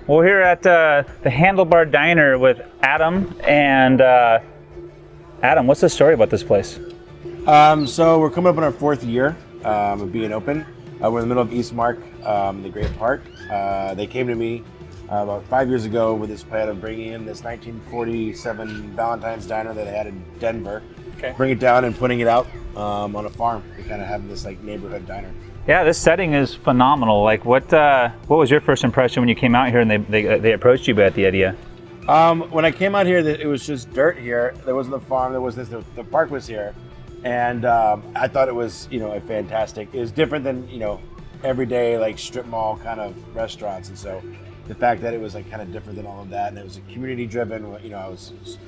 Well, we're here at the Handlebar Diner with Adam. And Adam, what's the story about this place? So we're coming up on our 4th year of being open. We're in the middle of Eastmark, the great park. They came to me about 5 years ago with this plan of bringing in this 1947 Valentine's diner that they had in Denver. Okay. Bring it down and putting it out on a farm. We kind of have this like neighborhood diner. Yeah, this setting is phenomenal. Like, what was your first impression when you came out here and they approached you about the idea? When I came out here, it was just dirt here. There wasn't a farm. There was the park was here, and I thought it was a fantastic. It was different than everyday like strip mall kind of restaurants, and so the fact that it was like kind of different than all of that, and it was a community driven. I was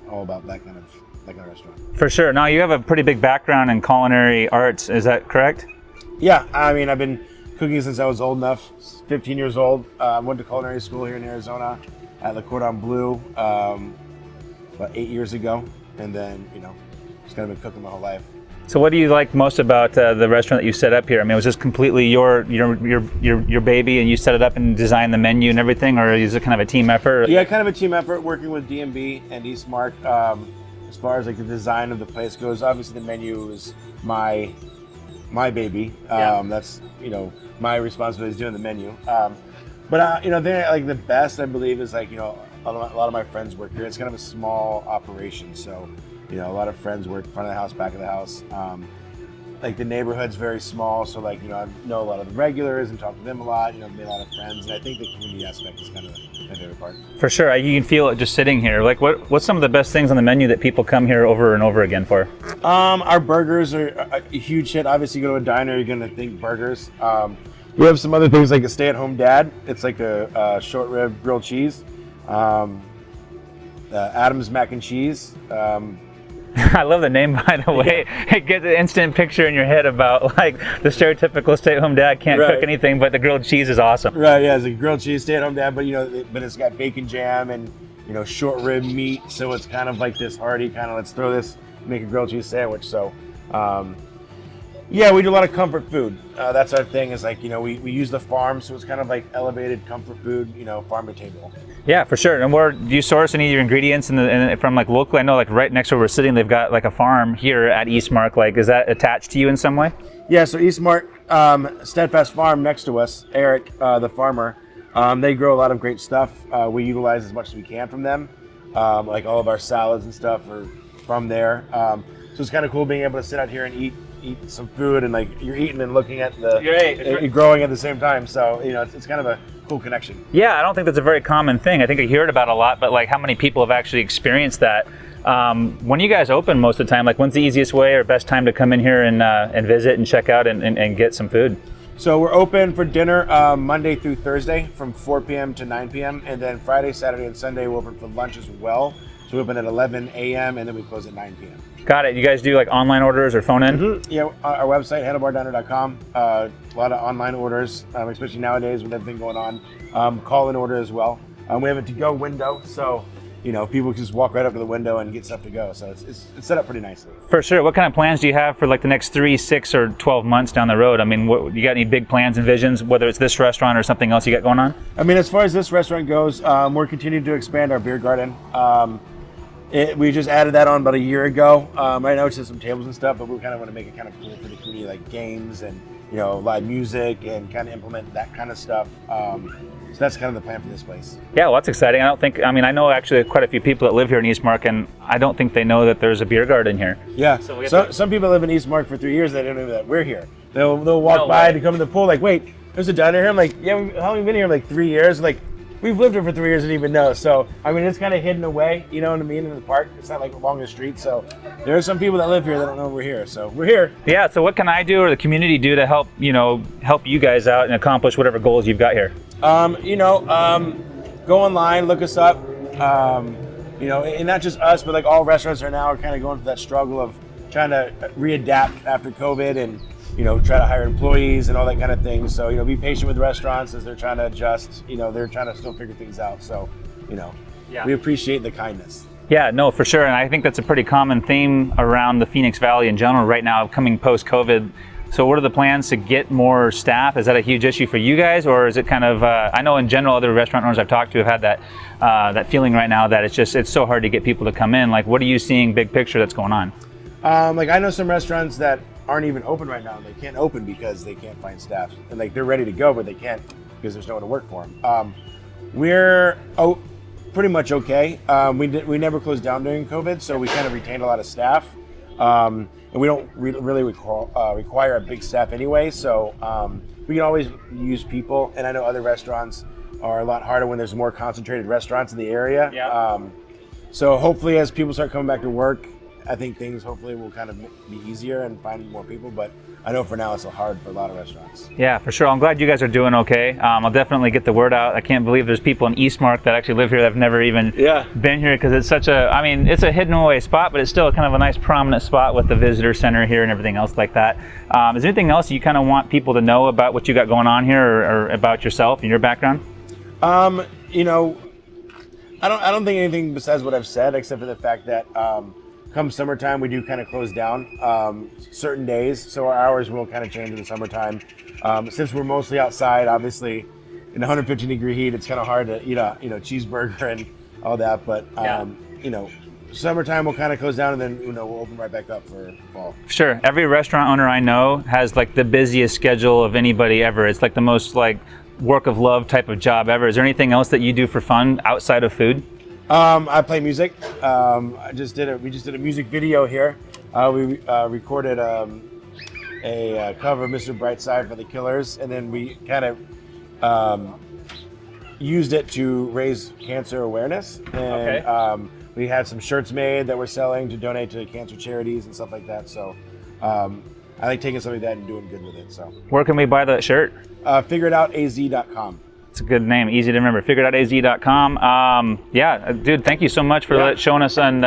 all about that kind of restaurant. For sure. Now you have a pretty big background in culinary arts. Is that correct? Yeah, I mean, I've been cooking since I was old enough, 15 years old. Went to culinary school here in Arizona at Le Cordon Bleu about 8 years ago, and then, just kind of been cooking my whole life. So what do you like most about the restaurant that you set up here? I mean, was this completely your baby and you set it up and designed the menu and everything, or is it kind of a team effort? Yeah, kind of a team effort working with D&B and Eastmark. As far as like the design of the place goes, obviously the menu is my baby. That's my responsibility is doing the menu. But they're like the best, I believe, is like a lot of my friends work here. It's kind of a small operation, so a lot of friends work front of the house, back of the house. Like the neighborhood's very small, so like I know a lot of the regulars and talk to them a lot. Made a lot of friends, and I think the community aspect is kind of my favorite part. For sure, you can feel it just sitting here. Like, what's some of the best things on the menu that people come here over and over again for? Our burgers are a huge hit. Obviously, you go to a diner, you're gonna think burgers. We have some other things like a stay-at-home dad. It's like a short rib grilled cheese. Adam's mac and cheese. I love the name, by the way. Yeah. It gets an instant picture in your head about like the stereotypical stay-at-home dad can't cook anything, but the grilled cheese is awesome. Right, yeah, it's a grilled cheese stay-at-home dad, but but it's got bacon jam and short rib meat, so it's kind of like this hearty kind of let's throw this, make a grilled cheese sandwich. So, yeah, we do a lot of comfort food. That's our thing. Is like we use the farm, so it's kind of like elevated comfort food, farm to table. Yeah, for sure. And where do you source any of your ingredients from like locally? I know like right next to where we're sitting, they've got like a farm here at Eastmark. Like, is that attached to you in some way? Yeah, so Eastmark Steadfast Farm next to us, Eric, the farmer, they grow a lot of great stuff. We utilize as much as we can from them. Like all of our salads and stuff are from there. So it's kind of cool being able to sit out here and eat some food, and like you're eating and looking at you're growing at the same time. So it's kind of a cool connection. Yeah, I don't think that's a very common thing. I think I hear it about a lot, but like how many people have actually experienced that? When you guys open most of the time, like when's the easiest way or best time to come in here and visit and check out and get some food? So we're open for dinner Monday through Thursday from 4 p.m. to 9 p.m. And then Friday, Saturday, and Sunday we're open for lunch as well. So we open at 11 a.m. and then we close at 9 p.m. Got it. You guys do like online orders or phone in? Mm-hmm. Yeah, our website, handlebardiner.com. A lot of online orders, especially nowadays with everything going on. Call in order as well. We have a to-go window, so people can just walk right up to the window and get stuff to go. So it's set up pretty nicely. For sure. What kind of plans do you have for like the next 3, 6, or 12 months down the road? I mean, you got any big plans and visions, whether it's this restaurant or something else you got going on? I mean, as far as this restaurant goes, we're continuing to expand our beer garden. We just added that on about a year ago. Right now it's just some tables and stuff, but we kind of want to make it kind of cool for the community, like games and live music, and kind of implement that kind of stuff. So that's kind of the plan for this place. Yeah, well, that's exciting. I know actually quite a few people that live here in Eastmark, and I don't think they know that there's a beer garden here. Yeah, so some people live in Eastmark for 3 years, they don't know that we're here. They'll walk by to come to the pool, like, wait, there's a diner here? I'm like, yeah, how long have we been here? Like 3 years? Like, we've lived here for 3 years and didn't even know. So, I mean, it's kind of hidden away, you know what I mean, in the park. It's not like along the street. So there are some people that live here that don't know we're here. So we're here. Yeah, so what can I do or the community do to help you guys out and accomplish whatever goals you've got here? Go online, look us up. And not just us, but like all restaurants are now kind of going through that struggle of trying to readapt after COVID and try to hire employees and all that kind of thing. So, be patient with restaurants as they're trying to adjust. They're trying to still figure things out. So, we appreciate the kindness. Yeah, no, for sure. And I think that's a pretty common theme around the Phoenix Valley in general right now, coming post-COVID. So what are the plans to get more staff? Is that a huge issue for you guys, or is it kind of? I know in general, other restaurant owners I've talked to have had that feeling right now that it's so hard to get people to come in. Like, what are you seeing big picture that's going on? Like, I know some restaurants that aren't even open right now. They can't open because they can't find staff, and like they're ready to go, but they can't because there's no one to work for them. We're pretty much okay. We never closed down during COVID, so we kind of retained a lot of staff. And we don't really require a big staff anyway, so we can always use people. And I know other restaurants are a lot harder when there's more concentrated restaurants in the area. Yeah. So hopefully as people start coming back to work, I think things hopefully will kind of be easier and find more people, but I know for now it's hard for a lot of restaurants. Yeah, for sure. I'm glad you guys are doing okay. I'll definitely get the word out. I can't believe there's people in Eastmark that actually live here that have never even been here, because it's such a, I mean, it's a hidden away spot, but it's still kind of a nice prominent spot with the visitor center here and everything else like that. Is there anything else you kind of want people to know about what you got going on here, or about yourself and your background? You know, I don't think anything besides what I've said, except for the fact that come summertime, we do kind of close down certain days, so our hours will kind of change in the summertime. Since we're mostly outside, obviously, in 115-degree heat, it's kind of hard to eat a cheeseburger and all that. But you know, summertime will kind of close down, and then we'll open right back up for fall. Sure. Every restaurant owner I know has like the busiest schedule of anybody ever. It's like the most like work of love type of job ever. Is there anything else that you do for fun outside of food? I play music. We just did a music video here. We recorded a cover of Mr. Brightside for the Killers, and then we kind of used it to raise cancer awareness. And we had some shirts made that we're selling to donate to cancer charities and stuff like that. So I like taking something like that and doing good with it. So where can we buy that shirt? Figureitoutaz.com. It's a good name, easy to remember. Figureitoutaz.com. Yeah, dude, thank you so much for showing us. And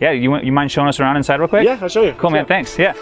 you mind showing us around inside real quick? Yeah, I'll show you. Cool, man. Thanks. Yeah.